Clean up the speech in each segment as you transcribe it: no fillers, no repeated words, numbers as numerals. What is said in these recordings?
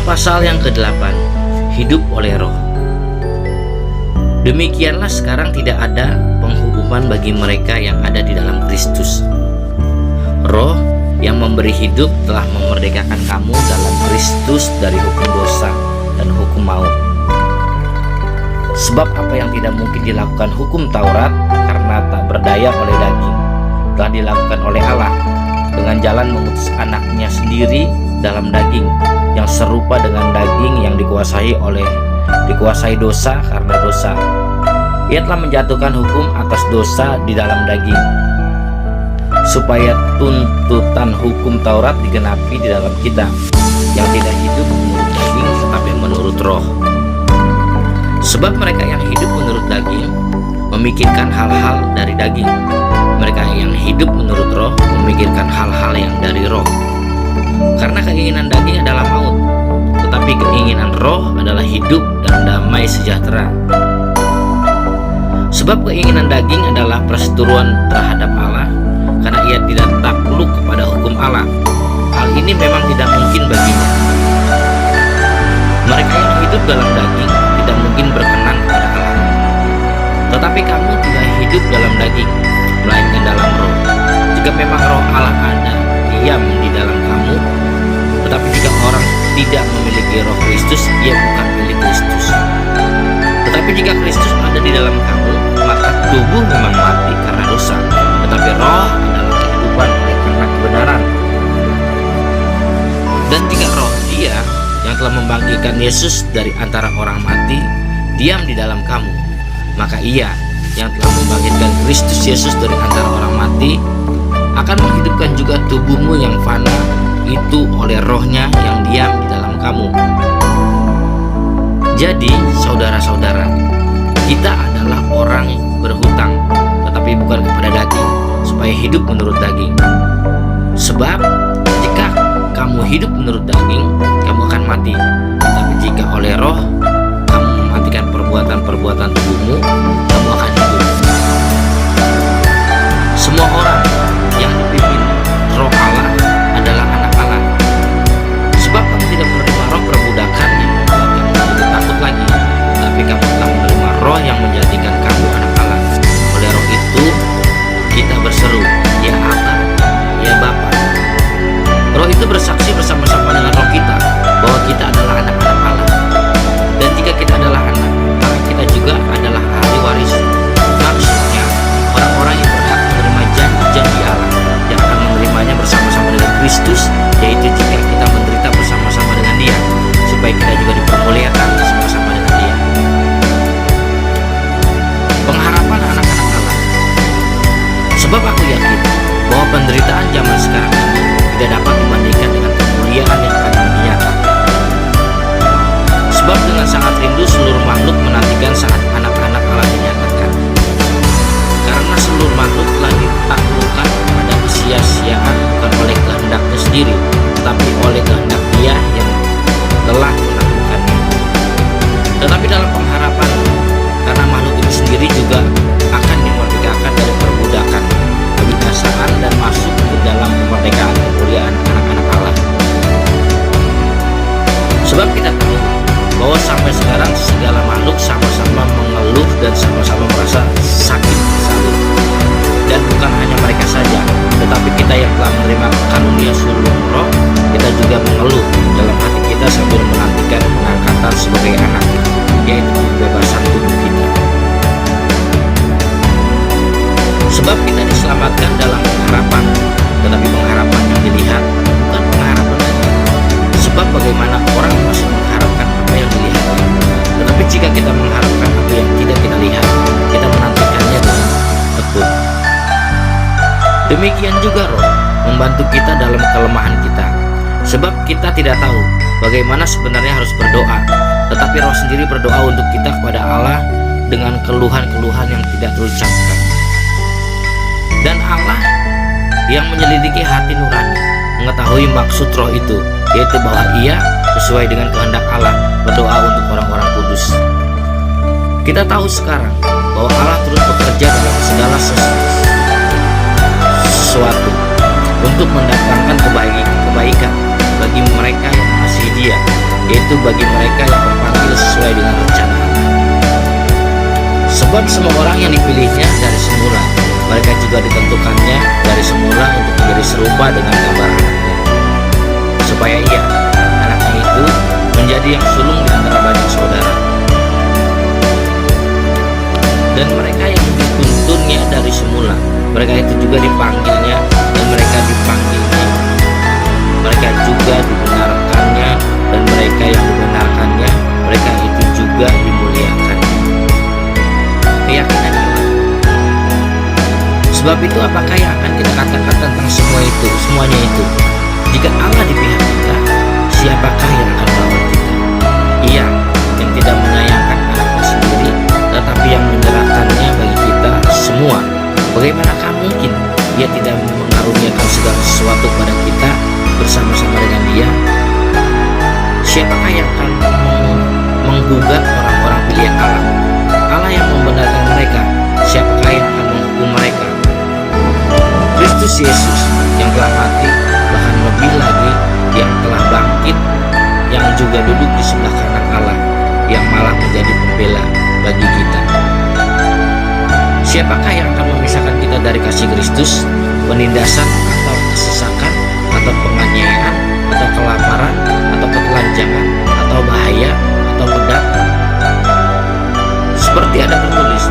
Roma pasal yang ke-8, hidup oleh roh. Demikianlah sekarang tidak ada penghukuman bagi mereka yang ada di dalam Kristus. Roh yang memberi hidup telah memerdekakan kamu dalam Kristus dari hukum dosa dan hukum maut. Sebab apa yang tidak mungkin dilakukan hukum Taurat karena tak berdaya oleh daging, telah dilakukan oleh Allah dengan jalan mengutus anaknya sendiri dalam daging, yang serupa dengan daging yang dikuasai dosa karena dosa. Ia telah menjatuhkan hukum atas dosa di dalam daging, supaya tuntutan hukum Taurat digenapi di dalam kita, yang tidak hidup menurut daging tetapi menurut roh. Sebab mereka yang hidup menurut daging memikirkan hal-hal dari daging, mereka yang hidup menurut roh memikirkan hal-hal yang dari roh. Karena keinginan daging adalah maut, tetapi keinginan roh adalah hidup dan damai sejahtera. Sebab keinginan daging adalah perseteruan terhadap Allah, karena ia tidak takluk kepada hukum Allah. Hal ini memang tidak mungkin baginya. Mereka yang hidup dalam daging tidak mungkin berkenan kepada Allah. Tetapi kamu tidak hidup dalam daging, melainkan dalam roh. Jika memang roh Allah ada diam di dalam kamu, tetapi jika orang tidak memiliki roh Kristus, ia bukan milik Kristus. Tetapi jika Kristus ada di dalam kamu, maka tubuh memang mati karena dosa, tetapi roh adalah kehidupan oleh karena kebenaran. Dan jika roh Dia yang telah membangkitkan Yesus dari antara orang mati diam di dalam kamu, maka Ia yang telah membangkitkan Kristus Yesus dari antara orang mati akan menghidupkan juga tubuhmu yang fana itu oleh rohnya yang diam di dalam kamu. Jadi saudara-saudara, kita adalah orang berhutang, tetapi bukan kepada daging, supaya hidup menurut daging. Sebab jika kamu hidup menurut daging, kamu akan mati. Tapi jika oleh roh kamu mematikan perbuatan-perbuatan tubuhmu, kamu akan hidup. Semua orang yang dipimpin roh Allah adalah anak Allah. Sebab kamu tidak menerima roh perbudakan yang membuat kamu menjadi takut lagi, tapi kamu telah menerima roh yang menjadikan kamu anak Allah. Oleh roh itu kita berseru, ya Aba, ya Bapa. Roh itu bersaksi bersama-sama dengan roh kita bahwa kita adalah anak-anak Allah. Dan jika kita adalah anak, maka kita juga adalah ahli waris. Maksudnya orang-orang yang berhak menerima janji-janji Allah, yang akan menerimanya bersama-sama dengan Kristus, yaitu jika kita menderita bersama-sama dengan Dia, supaya kita juga dipermuliakan bersama-sama dengan Dia. Pengharapan anak-anak Allah. Sebab aku yakin bahwa penderitaan zaman sekarang ini tidak dapat dibandingkan dengan kemuliaan yang akan dinyatakan. Sebab dengan sangat rindu seluruh makhluk menantikan saat anak-anak Allah dinyatakan. Karena seluruh makhluk telah ditaklukkan pada kesia-siaan, bukan oleh kehendaknya sendiri, tetapi oleh kehendak Dia yang telah menaklukkannya. Tetapi dalam pengharapan, karena makhluk itu sendiri juga akan dimerdekakan dari perbudakan kebinasaan dan masuk ke dalam kemerdekaan kemuliaan anak-anak Allah. Sebab kita tahu bahwa sampai sekarang segala makhluk sama-sama mengeluh dan sama-sama merasa sakit salib. Dan bukan hanya mereka saja, tetapi kita yang telah menerima karunia sulung roh, kita juga mengeluh dalam hati kita sambil menantikan pengangkatan sebagai anak, yaitu kebebasan tubuh kita. Sebab kita diselamatkan dalam pengharapan, tetapi pengharapan yang dilihat bukan pengharapan lagi. Sebab bagaimana orang masih mengharapkan apa yang dilihat, tetapi jika kita mengharapkan apa yang tidak kita lihat, kita menantikannya dengan tekun. Demikian juga roh membantu kita dalam kelemahan kita. Sebab kita tidak tahu bagaimana sebenarnya harus berdoa, tetapi roh sendiri berdoa untuk kita kepada Allah dengan keluhan-keluhan yang tidak terucapkan. Dan Allah yang menyelidiki hati nurani mengetahui maksud roh itu, yaitu bahwa Ia sesuai dengan kehendak Allah berdoa untuk orang-orang kudus. Kita tahu sekarang bahwa Allah terus bekerja dalam segala sesuatu untuk mendatangkan kebaikan bagi mereka yang mengasihi Dia, yaitu itu bagi mereka yang terpanggil sesuai dengan rencana Allah. Sebab semua orang yang dipilihnya dari semula, mereka juga ditentukannya dari semula untuk menjadi serupa dengan gambar anaknya, supaya ia, anaknya itu, menjadi yang sulung di antara banyak saudara. Dan mereka yang dituntunnya dari semula, mereka itu juga dipanggilnya, dan mereka dipanggilnya, mereka juga dibenarkannya, dan mereka yang dibenarkannya, mereka itu juga dimuliakannya. Keyakinan iman. Sebab itu apakah yang akan kita katakan tentang semuanya itu? Jika Allah di pihak kita, siapakah yang akan melawan kita? Ia yang tidak menyayangkan anaknya sendiri, tetapi yang menyerahkannya bagi kita semua. Bagaimanakah mungkin Dia tidak mengaruniakan segala sesuatu kepada kita bersama-sama dengan Dia? Siapakah yang akan menggugat orang-orang pilihan Allah? Allah yang membenarkan mereka. Siapakah yang akan menghukum mereka? Kristus Yesus yang telah mati, bahkan lebih lagi yang telah bangkit, yang juga duduk di sebelah kanan Allah, yang malah menjadi pembela bagi kita. Siapakah yang akan memisahkan kita dari kasih Kristus? Penindasan atau kesesakan, atau penganiayaan, atau kelaparan, atau ketelanjangan, atau bahaya, atau pedang? Seperti ada tertulis,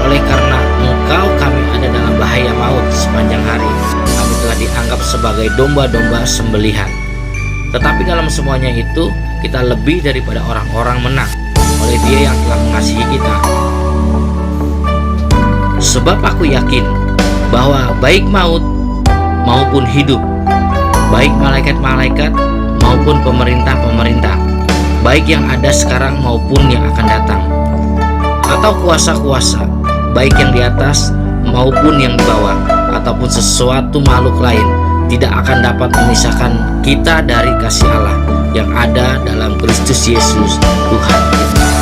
oleh karena engkau kami ada dalam bahaya maut sepanjang hari, kami telah dianggap sebagai domba-domba sembelihan. Tetapi dalam semuanya itu, kita lebih daripada orang-orang menang oleh Dia yang telah mengasihi kita. Sebab aku yakin bahwa baik maut maupun hidup, baik malaikat-malaikat maupun pemerintah-pemerintah, baik yang ada sekarang maupun yang akan datang, atau kuasa-kuasa, baik yang di atas maupun yang di bawah, ataupun sesuatu makhluk lain, tidak akan dapat memisahkan kita dari kasih Allah yang ada dalam Kristus Yesus Tuhan kita.